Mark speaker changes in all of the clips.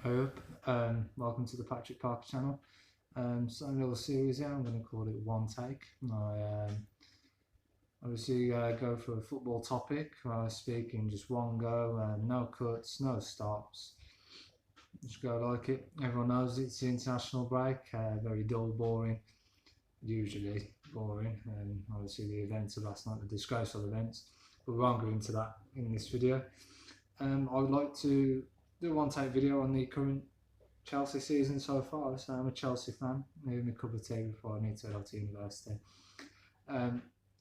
Speaker 1: Hi up, welcome to the Patrick Parker channel. Starting a little series here, I'm going to call it One Take. Obviously go for a football topic where I speak in just one go, no cuts, no stops. Just go like it. Everyone knows it's the international break, very dull, boring, usually boring. And obviously the events of last night, the disgraceful events, but we won't go into that in this video. I would like to do a one take video on the current Chelsea season so far. So I'm a Chelsea fan. Maybe a cup of tea before I need to head off to university.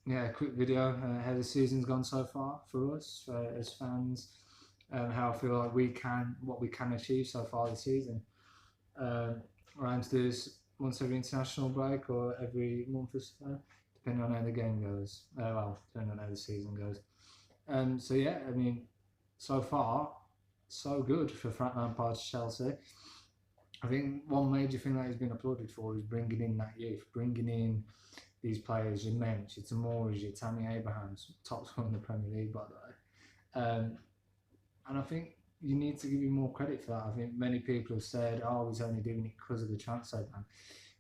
Speaker 1: Yeah, a quick video how the season's gone so far for us as fans. How I feel like what we can achieve so far this season. We're aiming to do this once every international break or every month or so, depending on how the game goes. Depending on how the season goes. So yeah, I mean, so far, so good for Frank Lampard's Chelsea. I think one major thing that he's been applauded for is bringing in that youth, bringing in these players, your Mount, your Tomori's, your Tammy Abrahams, top scorer in the Premier League, by the way. And I think you need to give him more credit for that. I think many people have said, oh, he's only doing it because of the transfer ban.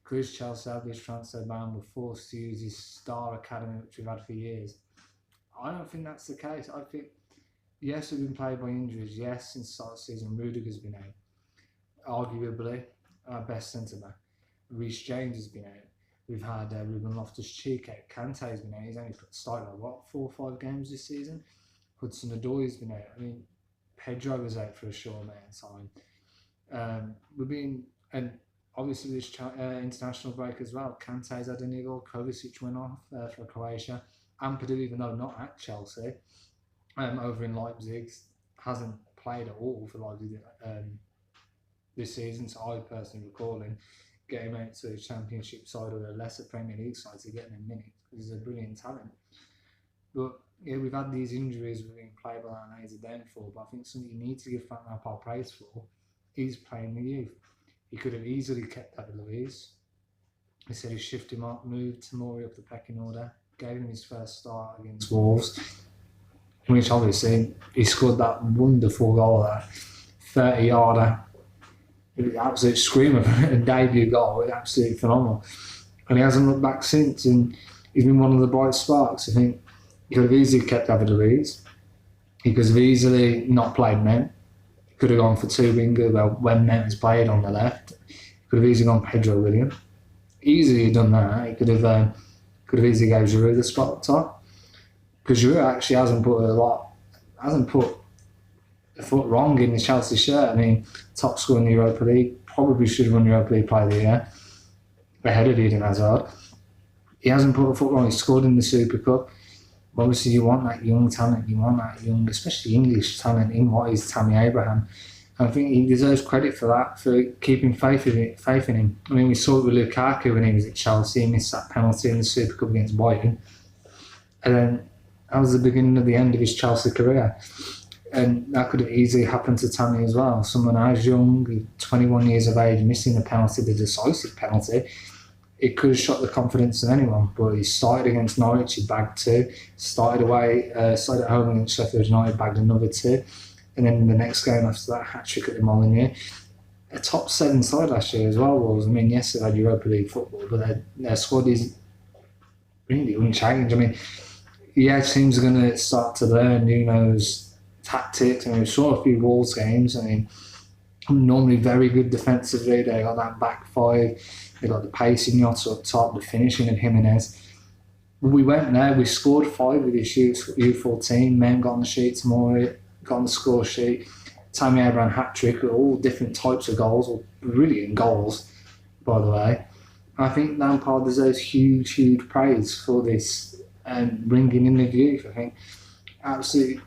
Speaker 1: Because Chelsea had this transfer ban, we're forced to use his star academy, which we've had for years. I don't think that's the case. I think, yes, we've been played by injuries. Yes, since the start of the season, Rudiger's been out. Arguably our best centre-back. Reece James has been out. We've had Ruben Loftus-Cheek out. Kante's been out. He's only started 4 or 5 games this season. Hudson-Odoi's been out. I mean, Pedro was out for a short amount of time. And obviously this international break as well. Kante's had a niggle. Kovacic went off for Croatia. Lampard, even though not at Chelsea, over in Leipzig, hasn't played at all for Leipzig this season. So I personally recall him getting out to a Championship side or a lesser Premier League side to get him in minutes because he's a brilliant talent. But yeah, we've had these injuries we've been played by that he's a downfall. But I think something you need to give Frank Lampard praise for is playing the youth. He could have easily kept David Luiz. He said he shifted him up, moved Tomori up the pecking order, gave him his first start against Wolves, which obviously he scored that wonderful goal, that 30-yarder. It was an absolute screamer for a debut goal. It was absolutely phenomenal. And he hasn't looked back since, and he's been one of the bright sparks. I think he could have easily kept David Luiz. He could have easily not played Mount. He could have gone for 2 wingers when Mount has played on the left. He could have easily gone Pedro William. Easily done that. He could have easily gave Giroud the spot up top. Because Giroud actually hasn't put a foot wrong in the Chelsea shirt. I mean, top scorer in the Europa League, probably should have won Europa League Player of the Year, ahead of Eden Hazard. He hasn't put a foot wrong. He scored in the Super Cup. Obviously, you want that young talent. You want that young, especially English talent in what is Tammy Abraham. And I think he deserves credit for that, for keeping faith in him. I mean, we saw it with Lukaku when he was at Chelsea. He missed that penalty in the Super Cup against Bayern. And then that was the beginning of the end of his Chelsea career. And that could have easily happened to Tammy as well. Someone as young, 21 years of age, missing a penalty, the decisive penalty, it could have shot the confidence of anyone. But he started against Norwich, he bagged 2. Started at home against Sheffield United, bagged another 2. And then the next game after that, hat-trick at the Molineux. A top 7 side last year as well, Wolves. I mean, yes, they had Europa League football, but their squad is really unchanged. I mean, yeah, teams are going to start to learn, tactics. I mean, we saw a few Wolves games. I mean, normally very good defensively. They got that back 5. They got the pacing yachts up top, the finishing of Jimenez. We went there. We scored 5 with his U14. Men got on the sheet. Tomori got on the score sheet. Tammy Abraham hat-trick. All different types of goals. All brilliant goals, by the way. I think Lampard deserves huge, huge praise for this and bringing in the youth. I think absolutely,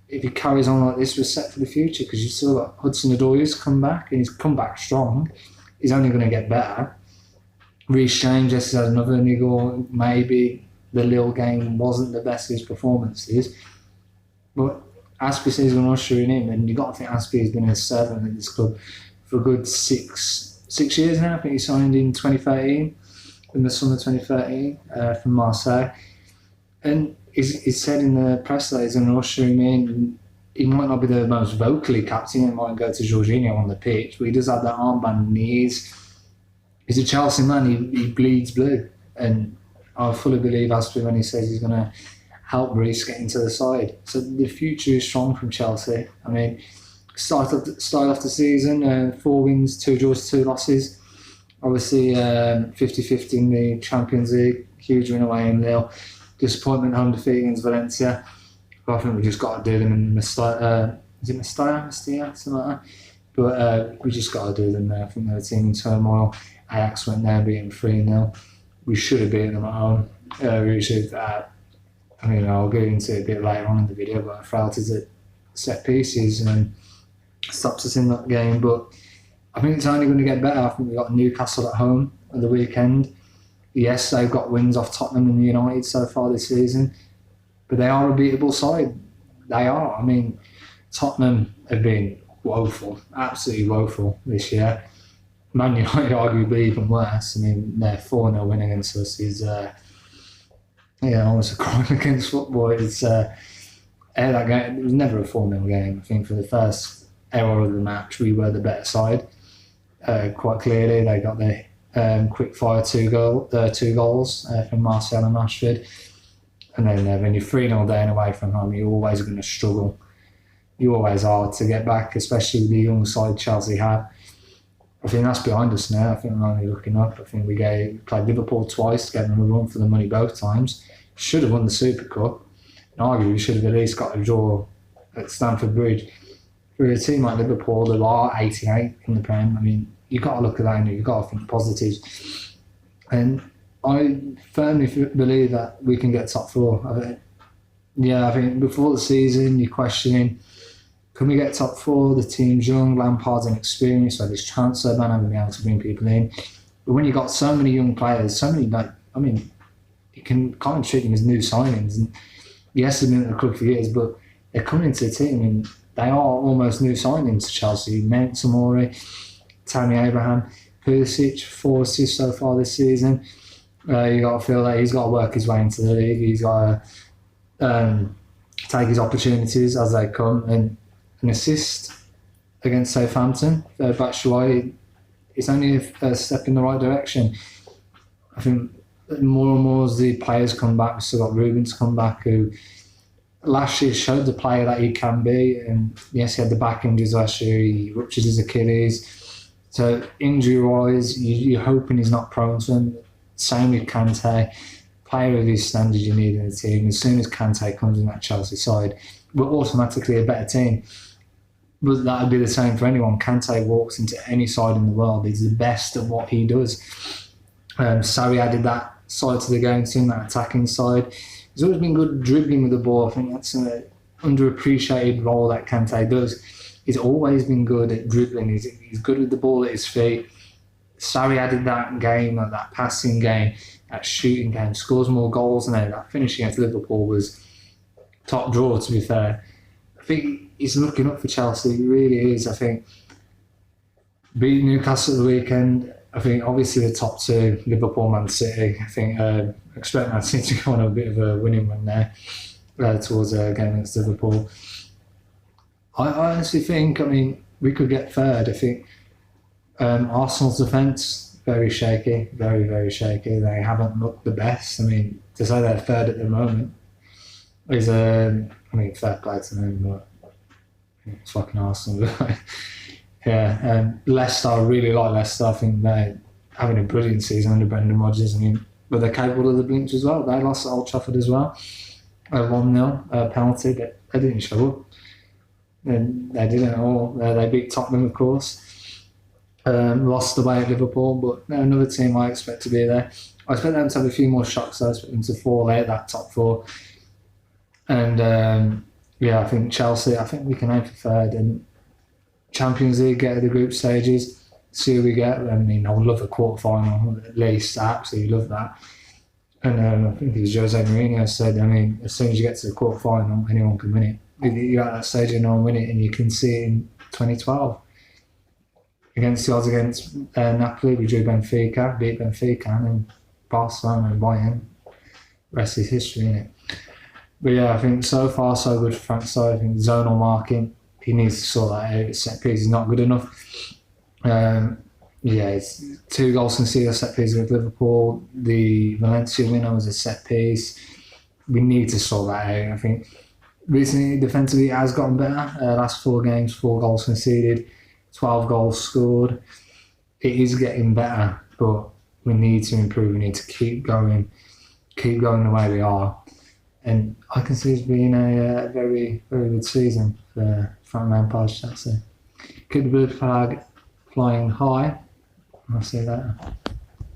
Speaker 1: if he carries on like this, we're set for the future because you've still got Hudson-Odoi's come back and he's come back strong. He's only going to get better. Reece James just had another niggle. Maybe the Lille game wasn't the best of his performances, but Aspie is going to usher in him, and you've got to think Aspie has been a servant at this club for a good six years now. I think he signed in 2013, in the summer 2013, from Marseille. And he said in the press that he's going to usher him in. he might not be the most vocally captain. He might go to Jorginho on the pitch, but he does have that armband and he's a Chelsea man. He bleeds blue, and I fully believe Aspie when he says he's going to help Reece get into the side. So the future is strong from Chelsea. I mean, start off the season, 4 wins, 2 draws, 2 losses. Obviously, 50-50 in the Champions League, huge win away in Lille. Disappointment home defeat against Valencia. But I think we just got to do them in Mestalla. Is it Mestalla? Something like that. But we just got to do them there. I think they're a team in turmoil. Ajax went there beating 3-0. We should have beaten them at home. We should have, I mean, I'll go into it a bit later on in the video, but I felt as at set pieces and stopped us in that game. But I think it's only going to get better. I think we've got Newcastle at home at the weekend. Yes, they've got wins off Tottenham and United so far this season, but they are a beatable side. They are. I mean, Tottenham have been woeful, absolutely woeful this year. Man United arguably even worse. I mean, their 4-0 win against us is, almost a crime against football. It's that game. It was never a 4-0 game. I think for the first hour of the match, we were the better side. Quite clearly, they got the quick fire 2 goals from Martial and Rashford. And then when you're 3-0 down away from home, you're always going to struggle. You always are to get back, especially with the young side Chelsea have. I think that's behind us now. I think we're only looking up. I think we played Liverpool twice, gave them a run for the money both times. Should have won the Super Cup. And arguably, we should have at least got a draw at Stamford Bridge. For a team like Liverpool, there are 88 in the Prem. I mean, you've got to look at that and you've got to think positives. And I firmly believe that we can get top 4. I think before the season, you're questioning, can we get top 4? The team's young, Lampard's inexperienced, so this transfer ban haven't been able to bring people in. But when you've got so many young players, you can kind of treat them as new signings. And yes, they've been at the club for years, but they're coming into the team and they are almost new signings to Chelsea. Mount, Tomori, Tammy Abraham, Pulisic, 4 assists so far this season. You got to feel that he's got to work his way into the league. He's got to take his opportunities as they come. And an assist against Southampton, Batshuayi, it's only a step in the right direction. I think more and more as the players come back, we've still got Ruben to come back, who last year showed the player that he can be. And yes, he had the back injuries last year, he ruptured his Achilles. So injury-wise, you're hoping he's not prone to them. Same with Kante, player of his standards you need in the team. As soon as Kante comes in that Chelsea side, we're automatically a better team. But that would be the same for anyone. Kante walks into any side in the world. He's the best at what he does. Sarri added that side to the game team, that attacking side. He's always been good dribbling with the ball. I think that's an underappreciated role that Kante does. He's always been good at dribbling. He's good with the ball at his feet. Sarri added that game, that passing game, that shooting game, scores more goals than that finish against Liverpool was top draw, to be fair. I think he's looking up for Chelsea, he really is. I think beat Newcastle at the weekend. I think obviously the top 2, Liverpool, Man City. I think expect Man City to go on a bit of a winning run there towards a game against Liverpool. I honestly think, we could get 3rd. I think Arsenal's defence, very shaky, very, very shaky. They haven't looked the best. To say they're 3rd at the moment is, fair play to them, but it's fucking Arsenal. Leicester, I really like Leicester. I think they're having a brilliant season under Brendan Rodgers. But they're capable of the blinks as well. They lost at Old Trafford as well. 1-0 penalty, but they didn't show up. And they didn't at all. They beat Tottenham, of course. Lost away at Liverpool, but another team I expect to be there. I expect them to have a few more shocks. I expect them to fall out that top 4. And I think Chelsea, I think we can aim for 3rd. And Champions League, get to the group stages, see who we get. I would love a quarter-final at least. I absolutely love that. And I think it was Jose Mourinho said, as soon as you get to the quarter-final, anyone can win it. You're at that stage, anyone win it, and you can see it in 2012. Against the odds against Napoli, we drew Benfica, beat Benfica, and then Barcelona and Bayern. Rest is history, innit? But yeah, I think so far so good for Frank's side. I think zonal marking, he needs to sort that out. His set piece is not good enough. Yeah, it's 2 goals conceded set piece with Liverpool. The Valencia winner was a set piece. We need to sort that out. I think recently defensively it has gotten better. Last 4 games, 4 goals conceded, 12 goals scored. It is getting better, but we need to improve. We need to keep going the way we are. And I can see it's been a very, very good season for Frank Lampard's Chelsea. Keep the blue flag flying high. I'll say that.